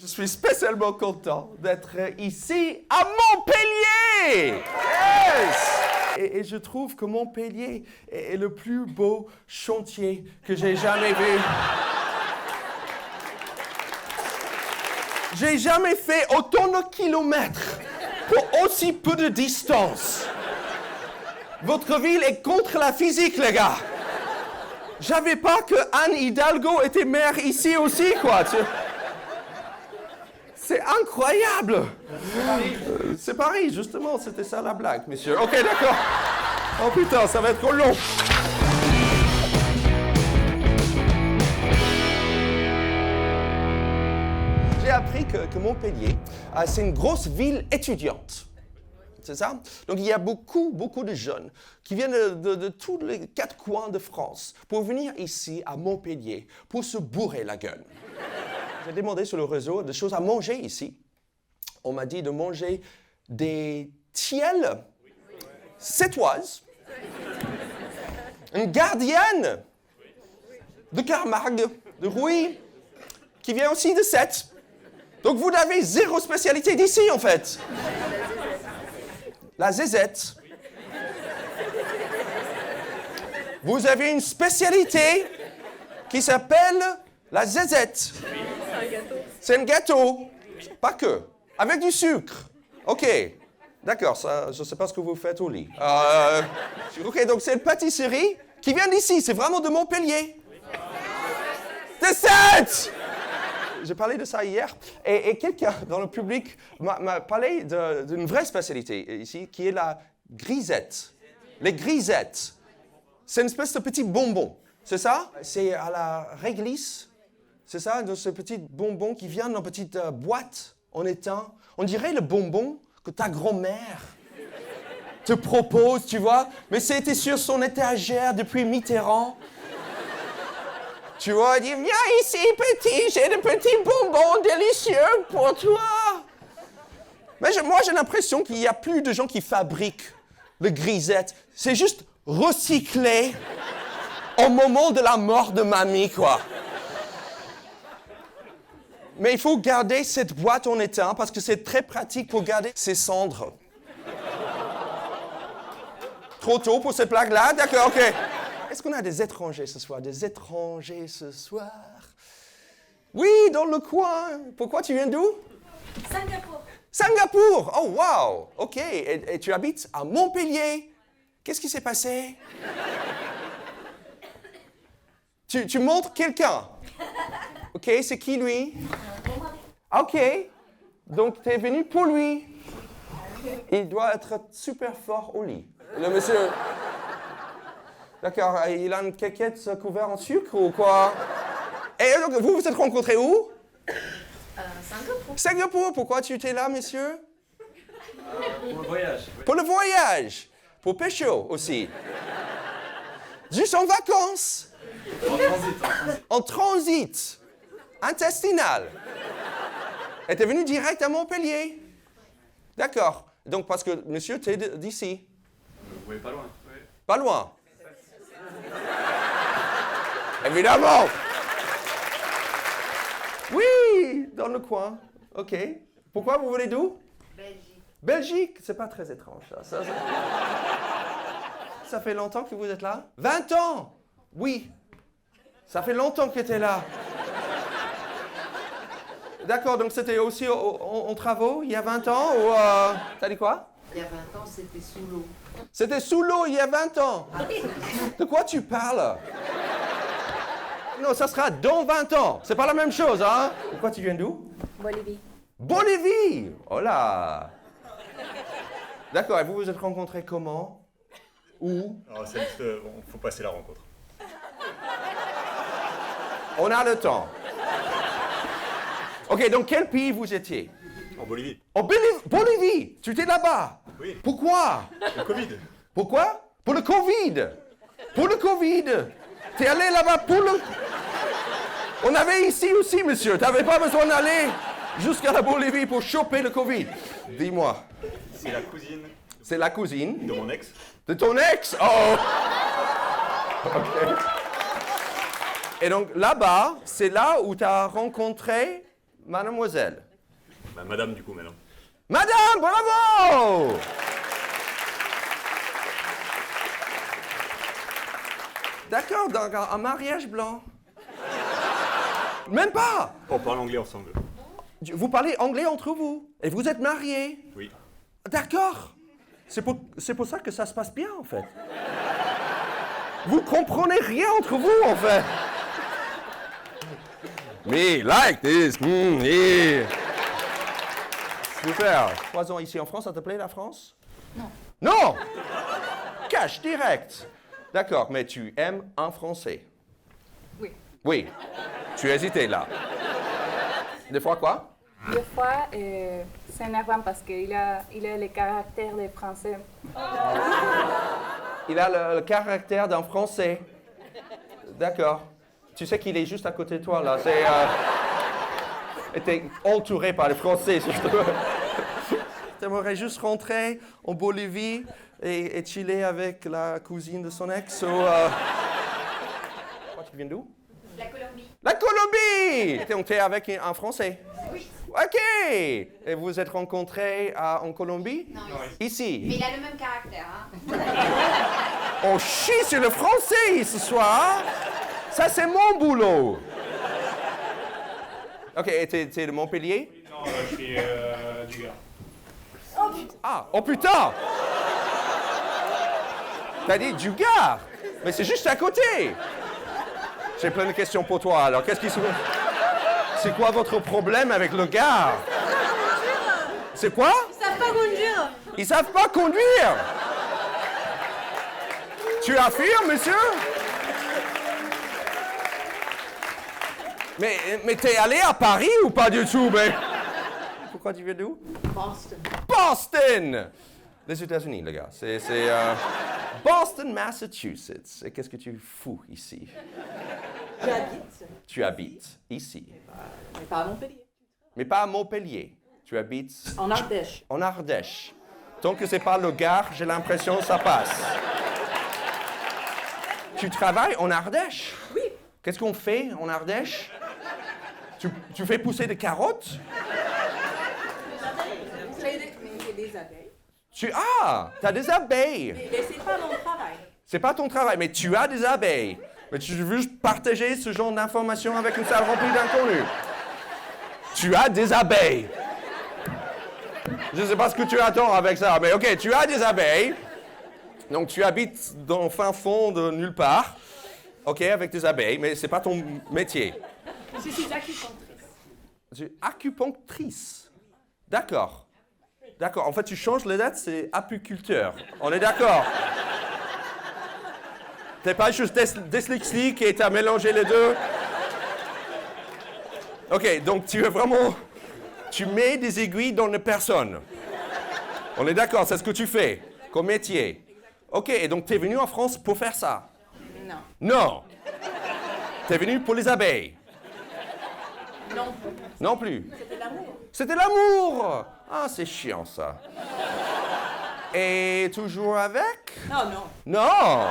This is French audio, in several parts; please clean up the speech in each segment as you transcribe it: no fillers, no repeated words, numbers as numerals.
Je suis spécialement content d'être ici à Montpellier. Yes! Et je trouve que Montpellier est le plus beau chantier que j'ai jamais vu. J'ai jamais fait autant de kilomètres pour aussi peu de distance. Votre ville est contre la physique, les gars. Je savais pas que Anne Hidalgo était maire ici aussi, quoi. C'est incroyable. C'est Paris, justement, c'était ça la blague, messieurs. Ok, d'accord. Oh putain, ça va être trop long. J'ai appris que Montpellier, c'est une grosse ville étudiante. C'est ça? Donc il y a beaucoup de jeunes qui viennent de tous les 4 coins de France pour venir ici à Montpellier pour se bourrer la gueule. J'ai demandé sur le réseau des choses à manger ici. On m'a dit de manger des tiels sétoises, une gardienne de Camargue, de Rouy, qui vient aussi de Sète. Donc vous avez 0 spécialité d'ici en fait. La zézette. Vous avez une spécialité qui s'appelle la zézette. C'est un gâteau. Pas que. Avec du sucre. OK. D'accord, ça, je ne sais pas ce que vous faites au lit. OK, donc c'est une pâtisserie qui vient d'ici. C'est vraiment de Montpellier. De Sète! J'ai parlé de ça hier, et quelqu'un dans le public m'a parlé d'une vraie spécialité ici, qui est la grisette. Les grisettes. C'est une espèce de petit bonbon, c'est ça? C'est à la réglisse, c'est ça? De ce petit bonbon qui vient dans une petite boîte en étain. On dirait le bonbon que ta grand-mère te propose, tu vois? Mais c'était sur son étagère depuis Mitterrand. Tu vois, il dit, viens ici, petit, j'ai de petits bonbons délicieux pour toi. Mais moi, j'ai l'impression qu'il n'y a plus de gens qui fabriquent le grisette. C'est juste recyclé au moment de la mort de mamie, quoi. Mais il faut garder cette boîte en étain parce que c'est très pratique pour garder ses cendres. Trop tôt pour cette blague-là? D'accord, OK. Est-ce qu'on a des étrangers ce soir? Des étrangers ce soir? Oui, dans le coin. Pourquoi tu viens d'où? Singapour. Singapour! Oh, wow! OK. Et tu habites à Montpellier. Qu'est-ce qui s'est passé? Tu montres quelqu'un. OK, c'est qui lui? Mon mari. OK. Donc, tu es venu pour lui. Il doit être super fort au lit. Le monsieur... D'accord, il a une caquette couverte en sucre ou quoi? Et donc, vous vous êtes rencontrés où? Singapour. Singapour, pourquoi tu étais là, monsieur? Pour le voyage. Pour le voyage. Pour pécho aussi. Juste en vacances. En transit. En transit. Intestinal. Et t'es venu direct à Montpellier. D'accord. Donc, parce que, monsieur, t'es d'ici. Oui, pas loin. Oui. Pas loin. Évidemment. Oui, dans le coin. OK. Pourquoi vous venez d'où? Belgique. Belgique, c'est pas très étrange, ça. Ça fait longtemps que vous êtes là? 20 ans! Oui. Ça fait longtemps que tu es là. D'accord, donc c'était aussi en travaux il y a 20 ans ou... T'as dit quoi? Il y a 20 ans, c'était sous l'eau. C'était sous l'eau il y a 20 ans. De quoi tu parles? Non, ça sera dans 20 ans. C'est pas la même chose, hein? Pourquoi tu viens d'où? Bolivie. Bolivie! Oh là! D'accord, et vous vous êtes rencontrés comment? Où? Alors, c'est juste, faut passer la rencontre. On a le temps. Ok, donc quel pays vous étiez? En Bolivie. En Bolivie! Tu étais là-bas? Oui. Pourquoi? Le Covid. Pourquoi? Pour le Covid! Pour le Covid! T'es allé là-bas pour le... On avait ici aussi, monsieur. T'avais pas besoin d'aller jusqu'à la Bolivie pour choper le Covid. Dis-moi. C'est la cousine C'est la cousine de mon ex. de ton ex? Oh! Ok. Et donc là-bas, c'est là où tu as rencontré Mademoiselle. Bah, madame, du coup, maintenant. Madame, bravo! D'accord, donc un mariage blanc. Même pas! On parle anglais ensemble. Vous parlez anglais entre vous et vous êtes mariés. Oui. D'accord. C'est pour ça que ça se passe bien, en fait. Vous comprenez rien entre vous, en fait. Me like this. Yeah. Super. 3 ans ici en France, ça te plaît, la France? Non. Non! Cash, direct. D'accord, mais tu aimes un Français? Oui. Oui. Tu hésitais, là. Des fois, quoi? Des fois, c'est énervant parce qu'il a le caractère des Français. Il a le caractère d'un Français. D'accord. Tu sais qu'il est juste à côté de toi, là. Et t'es entouré par les Français, surtout. T'aimerais juste rentrer en Bolivie et chiller avec la cousine de son ex ou... Tu viens d'où? La Colombie. La Colombie! Donc t'es avec un Français? Oui. OK! Et vous vous êtes rencontrés en Colombie? Non, Ici? Mais il a le même caractère, hein. On chie sur le français ce soir. Ça, c'est mon boulot. OK, et t'es de Montpellier? Non, je suis du Gard. Ah, oh putain! T'as dit du Gard? Mais c'est juste à côté. J'ai plein de questions pour toi, alors. C'est quoi votre problème avec le Gard? C'est quoi? Ils savent pas conduire. Ils savent pas conduire! Tu affirmes, monsieur? Mais t'es allé à Paris ou pas du tout, mais... Pourquoi tu viens d'où? Boston. Boston! Les États-Unis, les gars. C'est Boston, Massachusetts. Et qu'est-ce que tu fous ici? J'habite, Tu habites ici. mais pas à Montpellier. Mais pas à Montpellier. Tu habites En Ardèche. en Ardèche. Tant que c'est pas le Gard, j'ai l'impression que ça passe. Tu travailles en Ardèche? Oui. Qu'est-ce qu'on fait en Ardèche? Tu fais pousser des carottes? Mais j'ai des abeilles. T'as des abeilles. Mais c'est pas mon travail. C'est pas ton travail, mais tu as des abeilles. Mais tu veux juste partager ce genre d'informations avec une salle remplie d'inconnus. Tu as des abeilles. Je ne sais pas ce que tu attends avec ça, mais ok, tu as des abeilles. Donc tu habites dans le fin fond de nulle part. Ok, avec des abeilles, mais c'est pas ton métier. Je suis acupunctrice. Tu es acupunctrice. D'accord. D'accord. En fait, tu changes les dates, c'est apiculteur. On est d'accord. T'es pas juste dyslexique et t'as mélangé les deux. Ok, donc tu es vraiment... Tu mets des aiguilles dans les personnes. On est d'accord, c'est ce que tu fais comme métier. Ok, et donc t'es venu en France pour faire ça? Non. Non. T'es venu pour les abeilles? Non. Non plus. C'était l'amour. C'était l'amour. Ah, c'est chiant ça. Et toujours avec? Non, non. Non.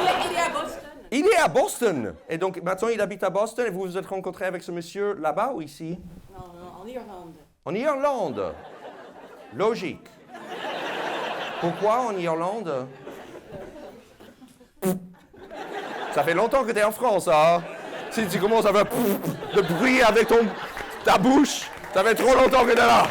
Il est à Boston. Il est à Boston. Et donc maintenant il habite à Boston et vous vous êtes rencontrés avec ce monsieur là-bas ou ici? Non, non, en Irlande. En Irlande. Logique. Pourquoi en Irlande? Ça fait longtemps que tu es en France, hein? Si tu commences à faire de bruit avec ta bouche, ça fait trop longtemps que tu es là.